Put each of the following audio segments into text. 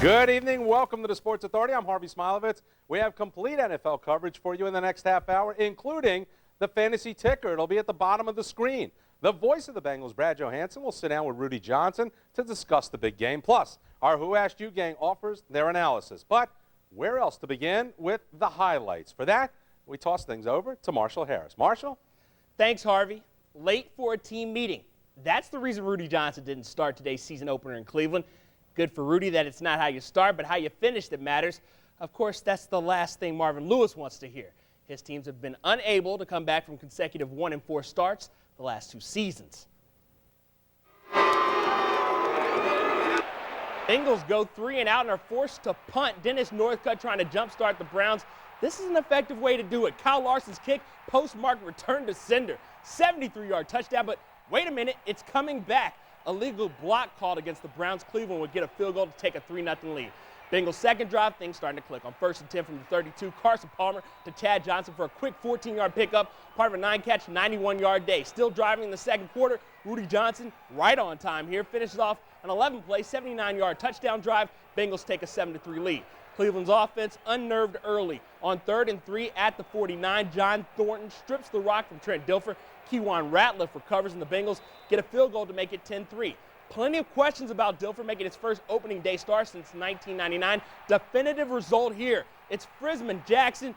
Good evening. Welcome to the Sports Authority. I'm Harvey Smilovitz. We have complete NFL coverage for you in the next half hour, including the fantasy ticker. It'll be at the bottom of the screen. The voice of the Bengals, Brad Johansson, will sit down with Rudy Johnson to discuss the big game. Plus, our Who Asked You gang offers their analysis. But where else to begin with the highlights? For that, we toss things over to Marshall Harris. Marshall? Thanks, Harvey. Late for a team meeting. That's the reason Rudy Johnson didn't start today's season opener in Cleveland. Good for Rudy that it's not how you start, but how you finish that matters. Of course, that's the last thing Marvin Lewis wants to hear. His teams have been unable to come back from consecutive 1-4 starts the last two seasons. Bengals go 3 and out and are forced to punt. Dennis Northcutt trying to jumpstart the Browns. This is an effective way to do it. Kyle Larson's kick, postmark return to sender. 73-yard touchdown, but wait a minute, it's coming back. A legal block called against the Browns. Cleveland would get a field goal to take a 3-0 lead. Bengals second drive, things starting to click. On 1st and 10 from the 32, Carson Palmer to Chad Johnson for a quick 14-yard pickup, part of a 9-catch, 91-yard day. Still driving in the second quarter, Rudy Johnson right on time here, finishes off an 11-play, 79-yard touchdown drive. Bengals take a 7-3 lead. Cleveland's offense unnerved early. On 3rd and 3 at the 49, John Thornton strips the rock from Trent Dilfer. Keywan Ratliff recovers, and the Bengals get a field goal to make it 10-3. Plenty of questions about Dilfer making his first opening day start since 1999. Definitive result here. It's Frisman Jackson.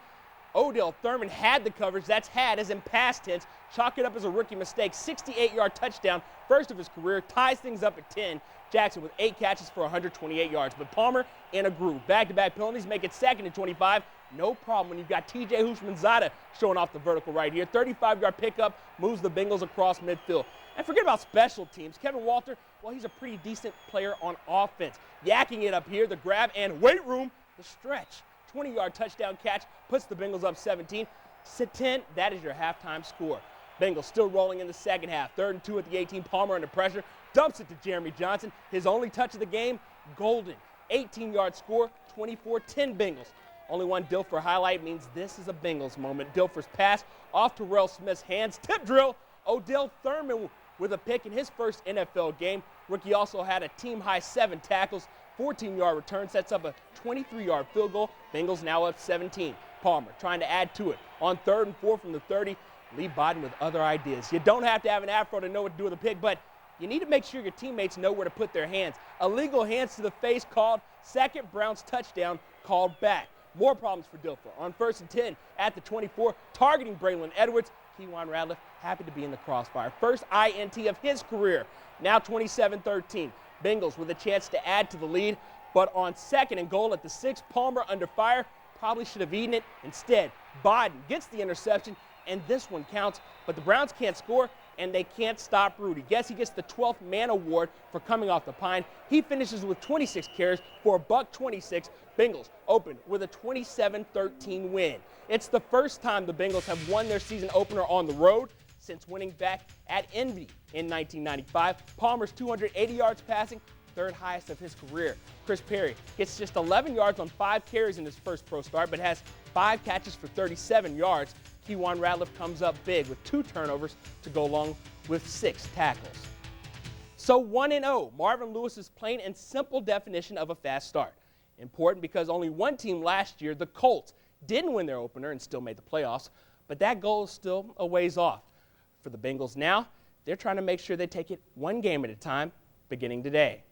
Odell Thurman had the coverage. That's had as in past tense. Chalk it up as a rookie mistake. 68-yard touchdown, first of his career. Ties things up at 10. Jackson with 8 catches for 128 yards. But Palmer in a groove. Back-to-back penalties make it 2nd and 25. No problem when you've got T.J. Houshmandzadeh showing off the vertical right here. 35-yard pickup moves the Bengals across midfield. And forget about special teams. Kevin Walter, well, he's a pretty decent player on offense. Yakking it up here, the grab and weight room, the stretch. 20-yard touchdown catch puts the Bengals up 17. 10, that is your halftime score. Bengals still rolling in the second half. 3rd and 2 at the 18. Palmer under pressure. Dumps it to Jeremy Johnson. His only touch of the game, golden. 18-yard score, 24-10 Bengals. Only one Dilfer highlight means this is a Bengals moment. Dilfer's pass off Terrell Smith's hands. Tip drill. Odell Thurman with a pick in his first NFL game. Rookie also had a team-high 7 tackles. 14-yard return sets up a 23-yard field goal. Bengals now up 17. Palmer trying to add to it. On 3rd and 4 from the 30, Lee Bodden with other ideas. You don't have to have an afro to know what to do with a pick, but you need to make sure your teammates know where to put their hands. Illegal hands to the face called. Second, Browns touchdown called back. More problems for Dilfer. On 1st and 10 at the 24, targeting Braylon Edwards. Keywan Ratliff happy to be in the crossfire. First INT of his career. Now 27-13. Bengals with a chance to add to the lead, but on 2nd and goal at the 6, Palmer under fire. Probably should have eaten it. Instead, Bodden gets the interception, and this one counts, but the Browns can't score, and they can't stop Rudy. Guess he gets the 12th man award for coming off the pine. He finishes with 26 carries for $126. Bengals open with a 27-13 win. It's the first time the Bengals have won their season opener on the road since winning back at Indy in 1995. Palmer's 280 yards passing, 3rd highest of his career. Chris Perry gets just 11 yards on 5 carries in his first pro start, but has 5 catches for 37 yards. Keywan Ratliff comes up big with 2 turnovers to go along with 6 tackles. So 1-0, Marvin Lewis's plain and simple definition of a fast start. Important because only one team last year, the Colts, didn't win their opener and still made the playoffs, but that goal is still a ways off. For the Bengals now, they're trying to make sure they take it one game at a time, beginning today.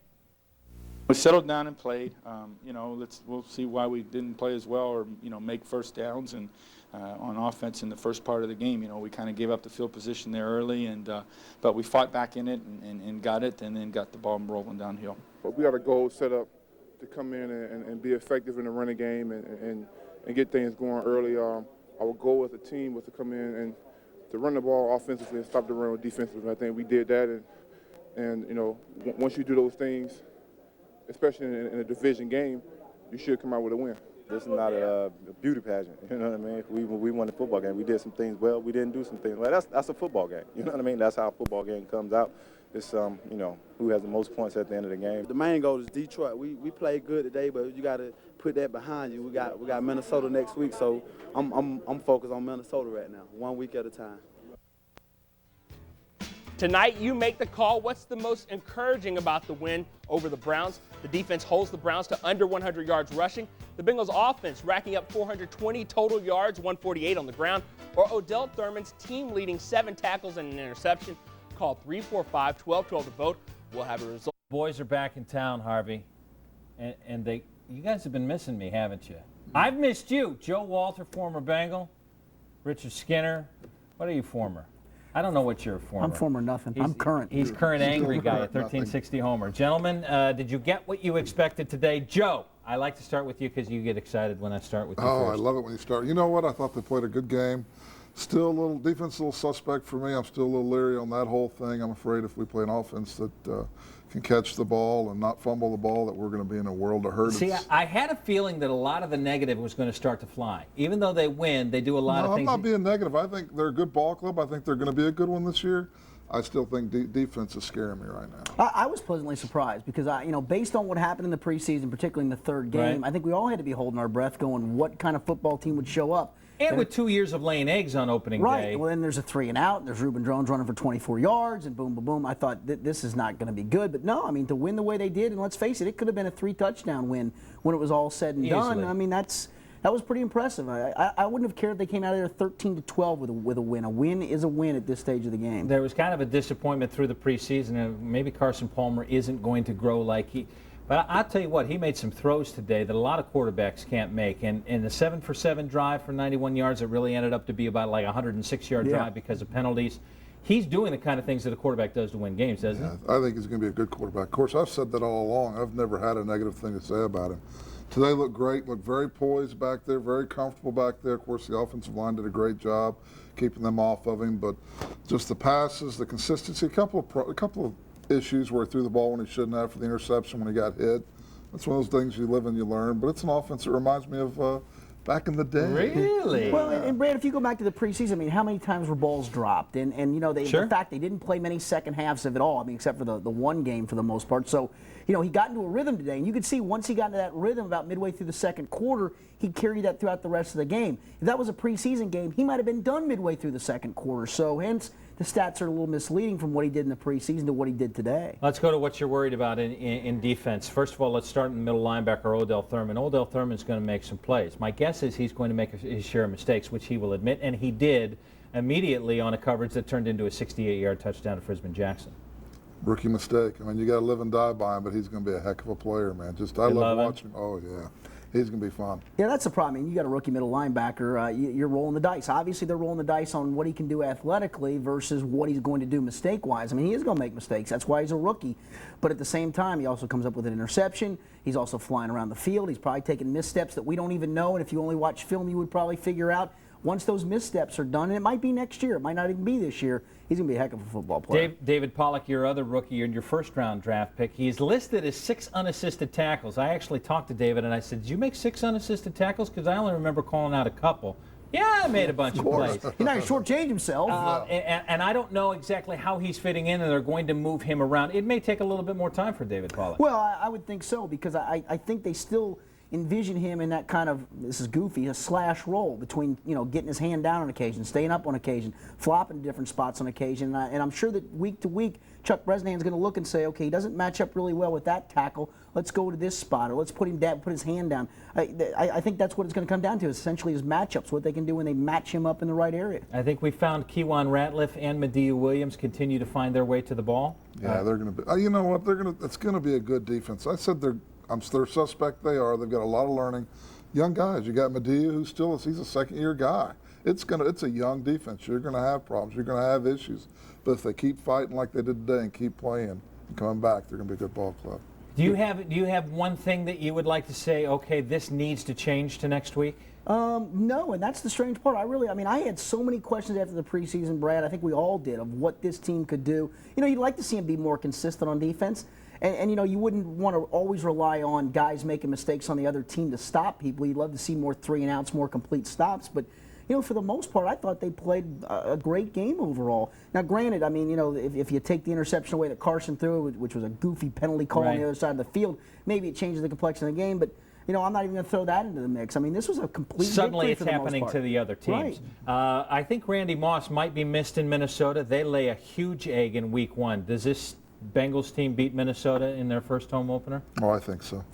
We settled down and played. We'll see why we didn't play as well or, make first downs and on offense in the first part of the game. We kind of gave up the field position there early, but we fought back in it and got it and then got the ball rolling downhill. But we got a goal set up to come in and be effective in the running game and get things going early. Our goal as a team was to come in and to run the ball offensively and stop the run defensively. I think we did that, and once you do those things, especially in a division game, you should come out with a win. This is not a beauty pageant, you know what I mean? We won the football game. We did some things well. We didn't do some things well. That's a football game, you know what I mean? That's how a football game comes out. It's who has the most points at the end of the game. The main goal is Detroit. We played good today, but you got to put that behind you. We got Minnesota next week, so I'm focused on Minnesota right now, 1 week at a time. Tonight, you make the call. What's the most encouraging about the win over the Browns? The defense holds the Browns to under 100 yards rushing. The Bengals offense racking up 420 total yards, 148 on the ground. Or Odell Thurman's team-leading 7 tackles and an interception. Call 345-1212 to vote. We'll have a result. Boys are back in town, Harvey. And you guys have been missing me, haven't you? I've missed you. Joe Walter, former Bengal. Richard Skinner. What are you former? I don't know what you're former. I'm former nothing. I'm current. He's current angry guy at 1360 homer. Gentlemen, did you get what you expected today? Joe, I like to start with you because you get excited when I start with you first. I love it when you start. You know what? I thought they played a good game. Still a little defense, a little suspect for me. I'm still a little leery on that whole thing. I'm afraid if we play an offense that can catch the ball and not fumble the ball, that we're going to be in a world of hurt. See, I had a feeling that a lot of the negative was going to start to fly. Even though they win, they do a lot of things. I'm not being negative. I think they're a good ball club. I think they're going to be a good one this year. I still think defense is scaring me right now. I was pleasantly surprised because, based on what happened in the preseason, particularly in the third game, I think we all had to be holding our breath going, what kind of football team would show up? And with 2 years of laying eggs on opening day. Right. Well, then there's a 3 and out. And there's Reuben Drones running for 24 yards, and boom, boom, boom. I thought this is not going to be good. But no, to win the way they did, and let's face it, it could have been a 3-touchdown win when it was all said and done. That was pretty impressive. I wouldn't have cared if they came out of there 13-12 with a win. A win is a win at this stage of the game. There was kind of a disappointment through the preseason, and maybe Carson Palmer isn't going to grow like he. But I'll tell you what, he made some throws today that a lot of quarterbacks can't make. And the 7-for-7 drive for 91 yards, it really ended up to be about like a 106-yard drive because of penalties. He's doing the kind of things that a quarterback does to win games, doesn't he? I think he's going to be a good quarterback. Of course, I've said that all along. I've never had a negative thing to say about him. Today looked great, looked very poised back there, very comfortable back there. Of course, the offensive line did a great job keeping them off of him. But just the passes, the consistency, a couple of issues where he threw the ball when he shouldn't have for the interception when he got hit. That's one of those things you live and you learn. But it's an offense that reminds me of back in the day. Really? Well, and Brad, if you go back to the preseason, how many times were balls dropped? And the fact they didn't play many second halves of it all, except for the one game for the most part. So, he got into a rhythm today, and you could see once he got into that rhythm about midway through the second quarter, he carried that throughout the rest of the game. If that was a preseason game, he might have been done midway through the second quarter. So, hence, the stats are a little misleading from what he did in the preseason to what he did today. Let's go to what you're worried about in defense. First of all, let's start in the middle linebacker, Odell Thurman. Odell Thurman's going to make some plays. My guess is he's going to make his share of mistakes, which he will admit, and he did immediately on a coverage that turned into a 68-yard touchdown to Frisman Jackson. Rookie mistake. You got to live and die by him, but he's going to be a heck of a player, man. I love watching him. Oh, yeah. He's going to be fun. Yeah, that's the problem. You got a rookie middle linebacker. You're rolling the dice. Obviously, they're rolling the dice on what he can do athletically versus what he's going to do mistake-wise. He is going to make mistakes. That's why he's a rookie. But at the same time, he also comes up with an interception. He's also flying around the field. He's probably taking missteps that we don't even know. And if you only watch film, you would probably figure out once those missteps are done, and it might be next year, it might not even be this year, he's going to be a heck of a football player. David Pollack, your other rookie and your first-round draft pick, he's listed as 6 unassisted tackles. I actually talked to David, and I said, did you make 6 unassisted tackles? Because I only remember calling out a couple. Yeah, I made a bunch of plays. He's not going to shortchange himself. And I don't know exactly how he's fitting in, and they're going to move him around. It may take a little bit more time for David Pollack. Well, I would think so, because I think they still envision him in that kind of, this is goofy, a slash role between, getting his hand down on occasion, staying up on occasion, flopping to different spots on occasion. And I'm sure that week to week, Chuck Bresnahan's going to look and say, okay, he doesn't match up really well with that tackle. Let's go to this spot, or let's put him down, put his hand down. I think that's what it's going to come down to, essentially his matchups, what they can do when they match him up in the right area. I think we found Kewan Ratliff and Mediu Williams continue to find their way to the ball. Yeah, they're going to be. You know what? It's going to be a good defense. I said they're suspect they are. They've got a lot of learning. Young guys. You got Mediu, who still is. He's a second-year guy. It's a young defense. You're going to have problems. You're going to have issues. But if they keep fighting like they did today and keep playing and coming back, they're going to be a good ball club. Do you have one thing that you would like to say, okay, this needs to change to next week? No, and that's the strange part. I had so many questions after the preseason, Brad. I think we all did, of what this team could do. You'd like to see them be more consistent on defense. And you wouldn't want to always rely on guys making mistakes on the other team to stop people. You'd love to see more 3-and-outs, more complete stops. But, for the most part, I thought they played a great game overall. Now, granted, if you take the interception away that Carson threw, which was a goofy penalty call on the other side of the field, maybe it changes the complexion of the game. But I'm not even going to throw that into the mix. I mean, this was a complete Suddenly victory it's for the most happening part. to the other teams. Right. I think Randy Moss might be missed in Minnesota. They lay a huge egg in week 1. Does this Bengals team beat Minnesota in their first home opener? Oh, I think so.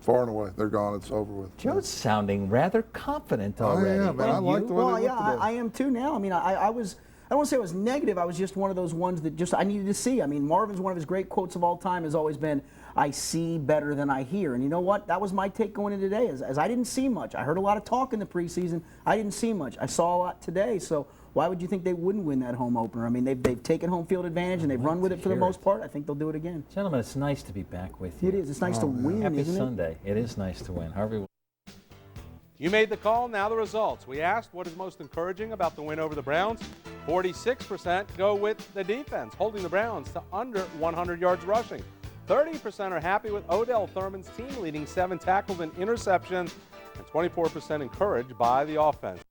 Far and away. They're gone. It's over with. Joe's sounding rather confident already. I am, man. I like the way Well, they yeah, look today. I am too now. I mean, I don't want to say I was negative. I was just one of those ones that I needed to see. I mean, Marvin's one of his great quotes of all time has always been, I see better than I hear. And you know what? That was my take going into today, as I didn't see much. I heard a lot of talk in the preseason. I didn't see much. I saw a lot today. So why would you think they wouldn't win that home opener? I mean, they've taken home field advantage, and they've run with it for the most part. I think they'll do it again. Gentlemen, it's nice to be back with you. It is. It's nice to win, Happy isn't it? Sunday. It is nice to win. Harvey. You made the call, now the results. We asked what is most encouraging about the win over the Browns. 46% go with the defense, holding the Browns to under 100 yards rushing. 30% are happy with Odell Thurman's team leading 7 tackles and interceptions, and 24% encouraged by the offense.